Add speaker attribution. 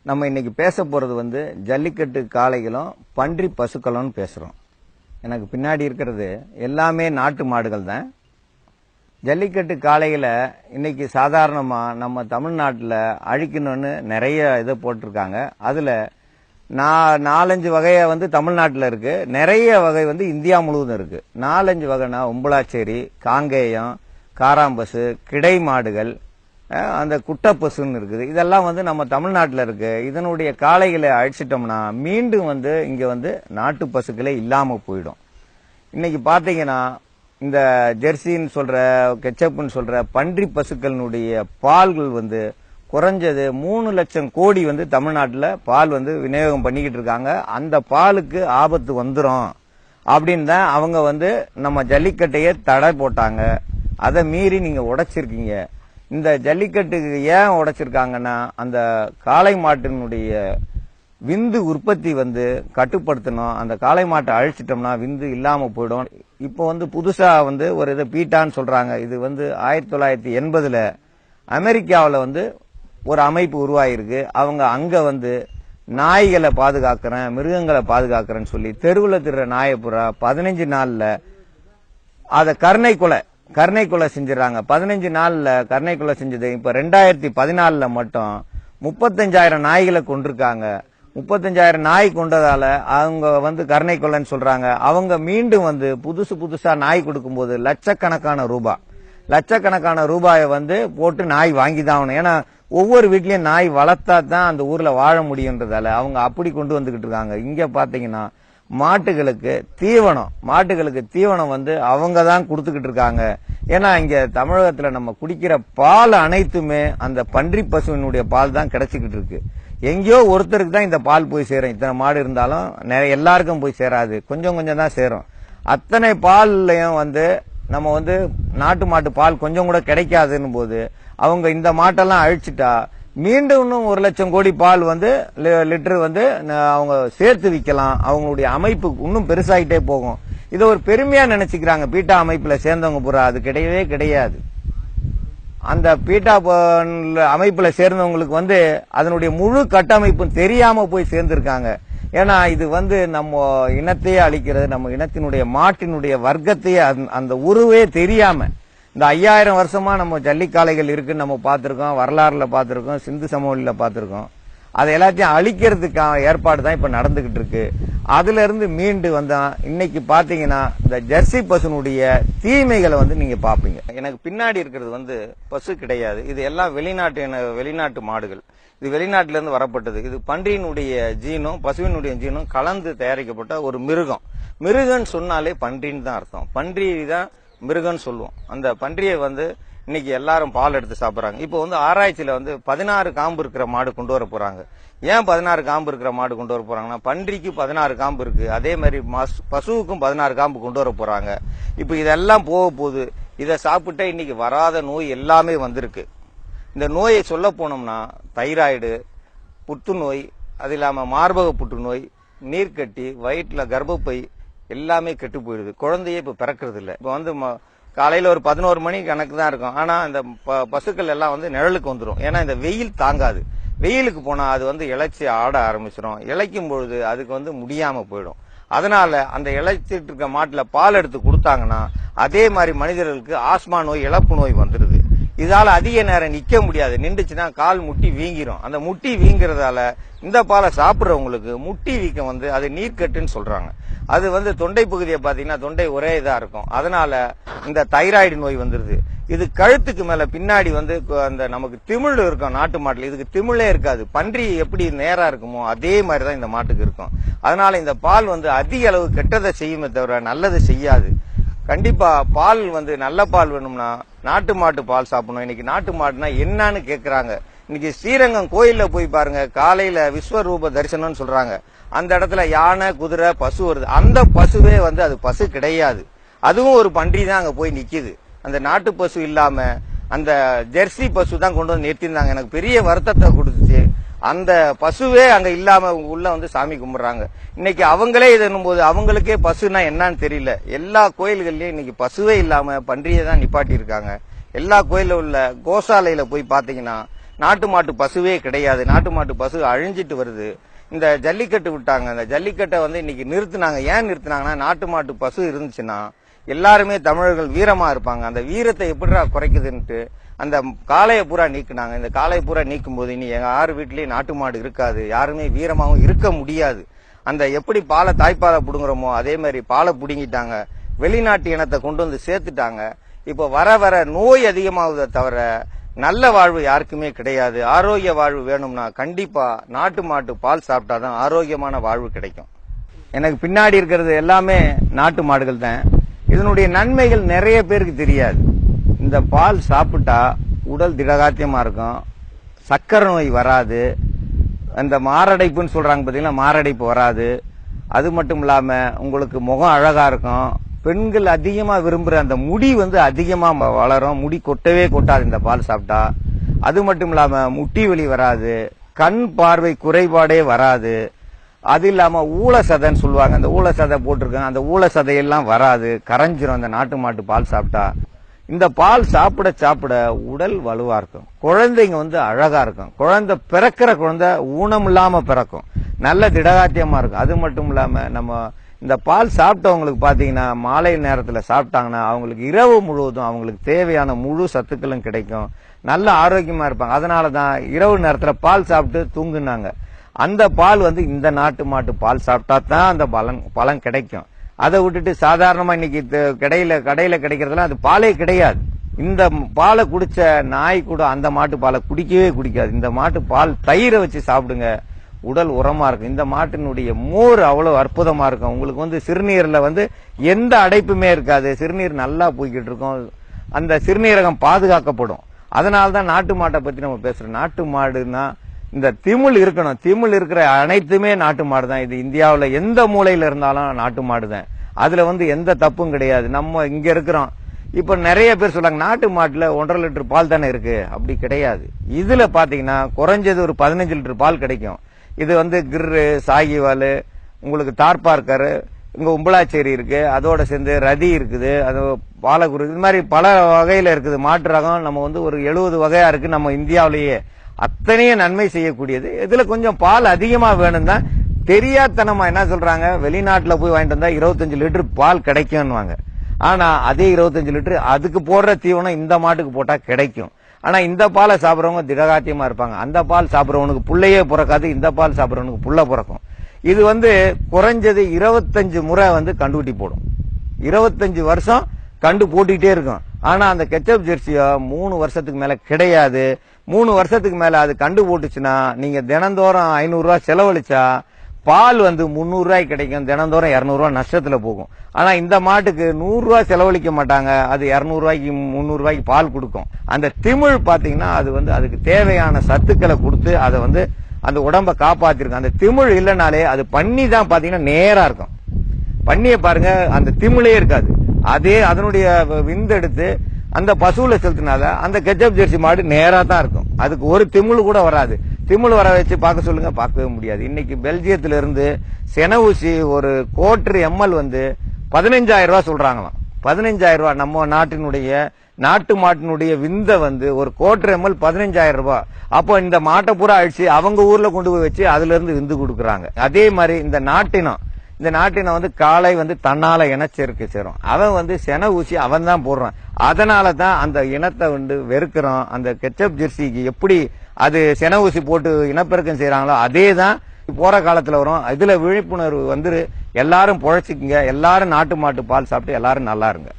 Speaker 1: நம்ம இன்னைக்கு பேச போறது ஜல்லிக்கட்டு காளைகளும் பன்றி பசுக்களும் பேசுறோம். எனக்கு பின்னாடி இருக்கிறது எல்லாமே நாட்டு மாடுகள் தான். ஜல்லிக்கட்டு காளைகளை இன்னைக்கு சாதாரணமா நம்ம தமிழ்நாட்டில் அழிக்கணும்னு நிறைய இதை போட்டிருக்காங்க. அதுல 4-5 வகையை தமிழ்நாட்டில் இருக்கு, நிறைய வகை இந்தியா முழுவதும் இருக்கு. 4-5 வகைனா உம்பளாச்சேரி, காங்கேயம், காராம்பசு, கிடை மாடுகள், அந்த குட்டப்பசுன்னு இருக்குது. இதெல்லாம் நம்ம தமிழ்நாட்டில் இருக்கு. இதனுடைய காளைகளை அழிச்சிட்டோம்னா மீண்டும் இங்க நாட்டு பசுக்களே இல்லாம போயிடும். இன்னைக்கு பாத்தீங்கன்னா இந்த ஜெர்சின்னு சொல்ற, கெச்சப்னு சொல்ற பன்றி பசுக்களினுடைய பால்கள் குறைஞ்சது 3 லட்சம் கோடி தமிழ்நாட்டில் பால் விநியோகம் பண்ணிக்கிட்டு இருக்காங்க. அந்த பாலுக்கு ஆபத்து வந்துரும் அப்படின்னு தான் அவங்க நம்ம ஜல்லிக்கட்டையே தடை போட்டாங்க. அதை மீறி நீங்க உடைச்சிருக்கீங்க. இந்த ஜல்லிக்கட்டுக்கு ஏன் உடைச்சிருக்காங்கன்னா, அந்த காளை மாட்டினுடைய விந்து உற்பத்தி கட்டுப்படுத்தணும். அந்த காளை மாட்டை அழிச்சிட்டோம்னா விந்து இல்லாம போயிடும். இப்போ புதுசா ஒரு இதை பீட்டான்னு சொல்றாங்க. இது 1980 அமெரிக்காவில் ஒரு அமைப்பு உருவாயிருக்கு. அவங்க அங்க நாய்களை பாதுகாக்கிறேன், மிருகங்களை பாதுகாக்கிறேன்னு சொல்லி தெருவில் திடுற நாயப்புறா 15 நாள்ல அதை கருணை கொலை செஞ்சிடறாங்க. 15 நாள்ல கருணை கொலை செஞ்சது. இப்ப 2014 மட்டும் 35,000 நாய்களை கொண்டிருக்காங்க. 35,000 நாய் கொண்டதால அவங்க கருணை கொலைன்னு சொல்றாங்க. அவங்க மீண்டும் புதுசா நாய் கொடுக்கும்போது லட்சக்கணக்கான ரூபாயை போட்டு நாய் வாங்கிதான் ஆகணும். ஏன்னா ஒவ்வொரு வீட்லயும் நாய் வளர்த்தா தான் அந்த ஊர்ல வாழ முடியுன்றதால அவங்க அப்படி கொண்டு வந்துகிட்டு இருக்காங்க. இங்க பாத்தீங்கன்னா மாட்டுகளுக்கு தீவனம் அவங்க தான் கொடுத்துக்கிட்டு இருக்காங்க. ஏன்னா இங்க தமிழகத்துல நம்ம குடிக்கிற பால் அனைத்துமே அந்த பன்றி பசுவினுடைய பால் தான் கிடைச்சிக்கிட்டு இருக்கு. எங்கேயோ ஒருத்தருக்கு தான் இந்த பால் போய் சேரும். இத்தனை மாடு இருந்தாலும் எல்லாருக்கும் போய் சேராது, கொஞ்சம் தான் சேரும். அத்தனை பால்லையும் நம்ம நாட்டு மாட்டு பால் கொஞ்சம் கூட கிடைக்காதுன்னு போது அவங்க இந்த மாட்டெல்லாம் அழிச்சிட்டா மீண்டும் இன்னும் 1 லட்சம் கோடி பால் லிட்டர் அவங்க சேர்த்து விற்கலாம். அவங்களுடைய அமைப்பு இன்னும் பெருசாகிட்டே போகும். இதை ஒரு பெருமையா நினைச்சுக்கிறாங்க பீட்டா அமைப்புல சேர்ந்தவங்க பூரா. அது கிடையவே கிடையாது. அந்த பீட்டா அமைப்புல சேர்ந்தவங்களுக்கு அதனுடைய முழு கட்டமைப்பும் தெரியாம போய் சேர்ந்திருக்காங்க. ஏன்னா இது நம்ம இனத்தையே அழிக்கிறது, நம்ம இனத்தினுடைய மாட்டினுடைய வர்க்கத்தையே, அந்த உருவே தெரியாம இந்த 5000 வருஷமா நம்ம ஜல்லிக்காளைகள் இருக்குன்னு நம்ம பார்த்திருக்கோம், வரலாறுல பார்த்திருக்கோம், சிந்து சமவெளியில பார்த்திருக்கோம். அதை எல்லாத்தையும் அழிக்கிறதுக்கான ஏற்பாடு தான் இப்ப நடந்துகிட்டு இருக்கு. அதுல இருந்து மீண்டு இன்னைக்கு பாத்தீங்கன்னா இந்த ஜெர்சி பசுனுடைய தீமைகளை நீங்க பாப்பீங்க. எனக்கு பின்னாடி இருக்கிறது பசு கிடையாது. இது எல்லாம் வெளிநாட்டு மாடுகள். இது வெளிநாட்டில இருந்து வரப்பட்டது. இது பன்றியினுடைய ஜீனும் பசுவினுடைய ஜீனும் கலந்து தயாரிக்கப்பட்ட ஒரு மிருகன்னு சொன்னாலே பன்றின்னு தான் அர்த்தம். பன்றி தான் மிருகன்னு சொல்லுவோம். அந்த பன்றியை இன்னைக்கு எல்லாரும் பால் எடுத்து சாப்பிடுறாங்க. இப்போ ஆராய்ச்சியில 16 காம்பு இருக்கிற மாடு கொண்டு வர போறாங்க. ஏன் 16 காம்பு இருக்கிற மாடு கொண்டு வர போறாங்கன்னா, பன்றிக்கு 16 காம்பு இருக்கு, அதே மாதிரி பசுவுக்கும் 16 காம்பு கொண்டு வர போறாங்க. இப்போ இதெல்லாம் போக போகுது. இதை சாப்பிட்டா இன்னைக்கு வராத நோய் எல்லாமே வந்திருக்கு. இந்த நோயை சொல்ல போனோம்னா தைராய்டு, புற்றுநோய், அது இல்லாம மார்பக புற்றுநோய், நீர்க்கட்டி, வயிற்றுல கர்ப்பப்பை எல்லாமே கெட்டு போயிடுது. குழந்தையே இப்ப பிறக்கிறது இல்லை. இப்ப காலையில ஒரு 11 மணி கணக்கு தான் இருக்கும். ஆனா இந்த பசுக்கள் எல்லாம் நிழலுக்கு வந்துடும். ஏன்னா இந்த வெயில் தாங்காது. வெயிலுக்கு போனா அது இளைச்சி ஆட ஆரம்பிச்சிடும். இளைக்கும் பொழுது அதுக்கு முடியாம போயிடும். அதனால அந்த இளைச்சிட்டு இருக்க மாட்டுல பால் எடுத்து கொடுத்தாங்கன்னா அதே மாதிரி மனிதர்களுக்கு ஆஸ்மா நோய், இழப்பு நோய் வந்துருது. இதால அதிக நேரம் நிக்க முடியாது. நின்றுச்சுன்னா கால் முட்டி வீங்கிரும். அந்த முட்டி வீங்கிறதால இந்த பாலை சாப்பிடுறவங்களுக்கு முட்டி வீக்கம் அது நீர்க்கட்டுன்னு சொல்றாங்க. அது தொண்டை பகுதியை பாத்தீங்கன்னா தொண்டை ஒரே இதா இருக்கும். அதனால இந்த தைராய்டு நோய் வந்துருது. இது கழுத்துக்கு மேல பின்னாடி அந்த நமக்கு திமிழ் இருக்கும் நாட்டு மாட்டுல. இதுக்கு திமிழே இருக்காது. பன்றி எப்படி நேரா இருக்குமோ அதே மாதிரிதான் இந்த மாட்டுக்கு இருக்கும். அதனால இந்த பால் அதிக அளவு கெட்டதை செய்யுமே தவிர நல்லது செய்யாது. கண்டிப்பா பால் நல்ல பால் வேணும்னா நாட்டு மாட்டு பால் சாப்பிடணும். இன்னைக்கு நாட்டு மாட்டுனா என்னன்னு கேக்குறாங்க. இன்னைக்கு ஸ்ரீரங்கம் கோயில்ல போய் பாருங்க, காலையில விஸ்வரூப தரிசனம்னு சொல்றாங்க. அந்த இடத்துல யானை, குதிரை, பசு வருது. அந்த பசுவே அது பசு கிடையாது. அதுவும் ஒரு பன்றி தான் அங்க போய் நிக்குது. அந்த நாட்டு பசு இல்லாம அந்த ஜெர்சி பசு தான் கொண்டு நிறுத்திருந்தாங்க. எனக்கு பெரிய வருத்தத்தை கொடுத்துச்சு. அந்த பசுவே அங்க இல்லாம உள்ள சாமி கும்பிடுறாங்க. இன்னைக்கு அவங்களே இதனும் போது அவங்களுக்கே பசுனா என்னன்னு தெரியல. எல்லா கோயில்கள்லயும் இன்னைக்கு பசுவே இல்லாம பன்றியை தான் நிப்பாட்டி இருக்காங்க. எல்லா கோயில உள்ள கோசாலையில போய் பாத்தீங்கன்னா நாட்டு மாட்டு பசுவே கிடையாது. நாட்டு மாட்டு பசு அழிஞ்சிட்டு வருது. இந்த ஜல்லிக்கட்டு விட்டாங்க. அந்த ஜல்லிக்கட்டை வந்து இன்னைக்கு நிறுத்தினாங்க. ஏன் நிறுத்தினாங்கன்னா, நாட்டு மாட்டு பசு இருந்துச்சுன்னா எல்லாருமே தமிழர்கள் வீரமா இருப்பாங்க. அந்த வீரத்தை எப்படிடா குறைக்குதுன்ட்டு அந்த காளையை பூரா நீக்குனாங்க. இந்த காளையை பூரா நீக்கும் போது இனி யார் வீட்லயும் நாட்டு மாடு இருக்காது. யாருமே வீரமாவும் இருக்க முடியாது. அந்த எப்படி பாலை தாய்ப்பாலை புடுங்குறோமோ அதே மாதிரி பாலை புடுங்கிட்டாங்க. வெளிநாட்டு இனத்தை கொண்டு வந்து சேர்த்துட்டாங்க. இப்ப வர வர நோய் அதிகமாகுதை தவிர நல்ல வாழ்வு யாருக்குமே கிடையாது. ஆரோக்கிய வாழ்வு வேணும்னா கண்டிப்பா நாட்டு மாட்டு பால் சாப்பிட்டாதான் ஆரோக்கியமான வாழ்வு கிடைக்கும். எனக்கு பின்னாடி இருக்கிறது எல்லாமே நாட்டு மாடுகள் தான். இதனுடைய நன்மைகள் நிறைய பேருக்கு தெரியாது. இந்த பால் சாப்பிட்டா உடல் திடகாத்தியமா இருக்கும், சக்கரை நோய் வராது, அந்த மாரடைப்புன்னு சொல்றாங்க பாத்தீங்கன்னா, மாரடைப்பு வராது. அது மட்டும் இல்லாம உங்களுக்கு முகம் அழகா இருக்கும். பெண்கள் அதிகமா விரும்புற அந்த முடி வந்து அதிகமா வளரும். முடி கொட்டவே கொட்டாது இந்த பால் சாப்பிட்டா. அது மட்டும் இல்லாம முட்டி வலி வராது, கண் பார்வை குறைபாடே வராது. அது இல்லாம ஊழசதைன்னு சொல்லுவாங்க, அந்த ஊழசதை போட்டிருக்காங்க, அந்த ஊழசதையெல்லாம் வராது, கரைஞ்சிரும் அந்த நாட்டு மாட்டு பால் சாப்பிட்டா. இந்த பால் சாப்பிட சாப்பிட உடல் வலுவா இருக்கும். குழந்தைங்க வந்து அழகா இருக்கும். குழந்தை பிறக்கிற குழந்தை ஊனம் இல்லாம பிறக்கும், நல்ல திடகாத்தியமா இருக்கும். அது மட்டும் இல்லாம நம்ம இந்த பால் சாப்பிட்டவங்களுக்கு பாத்தீங்கன்னா, மாலை நேரத்துல சாப்பிட்டாங்கன்னா அவங்களுக்கு இரவு முழுவதும் அவங்களுக்கு தேவையான முழு சத்துக்களும் கிடைக்கும், நல்ல ஆரோக்கியமா இருப்பாங்க. அதனாலதான் இரவு நேரத்துல பால் சாப்பிட்டு தூங்குனாங்க. அந்த பால் வந்து இந்த நாட்டு மாட்டு பால் சாப்பிட்டா தான் அந்த பலன் கிடைக்கும். அதை விட்டுட்டு சாதாரணமா இன்னைக்கு கடையில கிடைக்கிறதுலாம் அது பாலே கிடையாது. இந்த பாலை குடிச்ச நாய் கூட அந்த மாட்டு பாலை குடிக்கவே குடிக்காது. இந்த மாட்டு பால் தயிரை வச்சு சாப்பிடுங்க, உடல் உரமா இருக்கும். இந்த மாட்டினுடைய மோர் அவ்வளவு அற்புதமா இருக்கும். உங்களுக்கு வந்து சிறுநீர்ல வந்து எந்த அடைப்புமே இருக்காது, சிறுநீர் நல்லா போய்கிட்டு இருக்கும், அந்த சிறுநீரகம் பாதுகாக்கப்படும். அதனாலதான் நாட்டு மாட்டை பத்தி நம்ம பேசுறோம். நாட்டு மாடுன்னா இந்த திமிழ் இருக்கணும். திமிழ் இருக்கிற அனைத்துமே நாட்டு மாடு தான். இது இந்தியாவுல எந்த மூலையில இருந்தாலும் நாட்டு மாடு தான். அதுல வந்து எந்த தப்பும் கிடையாது. நம்ம இங்க இருக்கிறோம். இப்ப நிறைய பேர் சொல்றாங்க நாட்டு மாட்டுல 1.5 லிட்டர் பால் தானே இருக்கு. அப்படி கிடையாது. இதுல பாத்தீங்கன்னா குறைஞ்சது ஒரு 15 லிட்டர் பால் கிடைக்கும். இது வந்து கிர்ரு, சாகிவால், உங்களுக்கு தார்பார்க்கர், இங்க உம்பளாச்சேரி இருக்கு, அதோட சேர்ந்து ரதி இருக்குது, அது பாலகுரு, இது மாதிரி பல வகையில இருக்குது. மாட்டு ரகம் நம்ம வந்து ஒரு 70 வகையா இருக்கு நம்ம இந்தியாவிலேயே. அத்தனையும் நன்மை செய்யக்கூடியது. இதுல கொஞ்சம் பால் அதிகமா வேணும் தான். தெரியாதனமா என்ன சொல்றாங்க, வெளிநாட்டுல போய் வாங்கிட்டு வந்தா 25 லிட்டர் பால் கிடைக்கும்னுவாங்க. ஆனா அதே 25 லிட்டர் அதுக்கு போடுற தீவனம் இந்த மாட்டுக்கு போட்டா கிடைக்கும். ஆனா இந்த பாலை சாப்பிடுறவங்க திடகாத்தியமா இருப்பாங்க. அந்த பால் சாப்பிடுறவனுக்கு புள்ளையே பிறக்காது, இந்த பால் சாப்பிடுறவனுக்கு புள்ள பிறக்கும். இது வந்து குறைஞ்சது 25 முறை வந்து கண்டுகுட்டி போடும். 25 வருஷம் கண்டு போட்டுக்கிட்டே இருக்கும். ஆனா அந்த கெச்சப் ஜெர்சியோ 3 வருஷத்துக்கு மேல கிடையாது. 3 வருஷத்துக்கு மேல அது கண்டு போட்டுச்சுன்னா நீங்க தினந்தோறும் 500 ரூபாய் செலவழிச்சா பால் வந்து 300 ரூபாய் கிடைக்கும். தினந்தோறும் 200 ரூபாய் நஷ்டத்துல போகும். ஆனா இந்த மாட்டுக்கு 100 ரூபாய் செலவழிக்க மாட்டாங்க. அது 200 ரூபாய்க்கு 300 ரூபாய்க்கு பால் கொடுக்கும். அந்த திமிழ் பாத்தீங்கன்னா அது வந்து அதுக்கு தேவையான சத்துக்களை கொடுத்து அதை வந்து அந்த உடம்ப காப்பாத்திருக்கும். அந்த திமிழ் இல்லைனாலே அது பன்னி தான் பாத்தீங்கன்னா நேரா இருக்கும். பன்னியை பாருங்க, அந்த திமிழே இருக்காது. அதே அதனுடைய விந்தெடுத்து அந்த பசுவுல செலுத்தினால அந்த கெச்சப் ஜெர்சி மாடு நேரா தான் இருக்கும். அதுக்கு ஒரு திமிழ் கூட வராது. திமிழ் வர வச்சு பார்க்க சொல்லுங்க, பார்க்கவே முடியாது. இன்னைக்கு பெல்ஜியத்துல இருந்து சென ஊசி ஒரு கோட்டர் எம்எல் வந்து 15,000 ரூபாய் சொல்றாங்களாம். 15,000 ரூபாய். நம்ம நாட்டு மாட்டினுடைய விந்த வந்து ஒரு கோட்டர் எம்எல் 15,000 ரூபாய். அப்போ இந்த மாட்டை பூரா அழிச்சு அவங்க ஊர்ல கொண்டு போய் வச்சு அதுல இருந்து விந்து கொடுக்குறாங்க. அதே மாதிரி இந்த நாட்டினம் வந்து காளை வந்து தன்னால இனச்சேர்க்கை சேரும். அவன் வந்து சென ஊசி அவன் தான் போடுறான். அதனால தான் அந்த இனத்தை வந்து வெறுக்கிறோம். அந்த கெச்சப் ஜெர்சிக்கு எப்படி அது சென ஊசி போட்டு இனப்பெருக்கம் செய்யறாங்களோ அதே தான் போற காலத்துல வரும். இதுல விழிப்புணர்வு வந்து எல்லாரும் பொழைச்சிக்குங்க, எல்லாரும் நாட்டு மாட்டு பால் சாப்பிட்டு எல்லாரும் நல்லா இருங்க.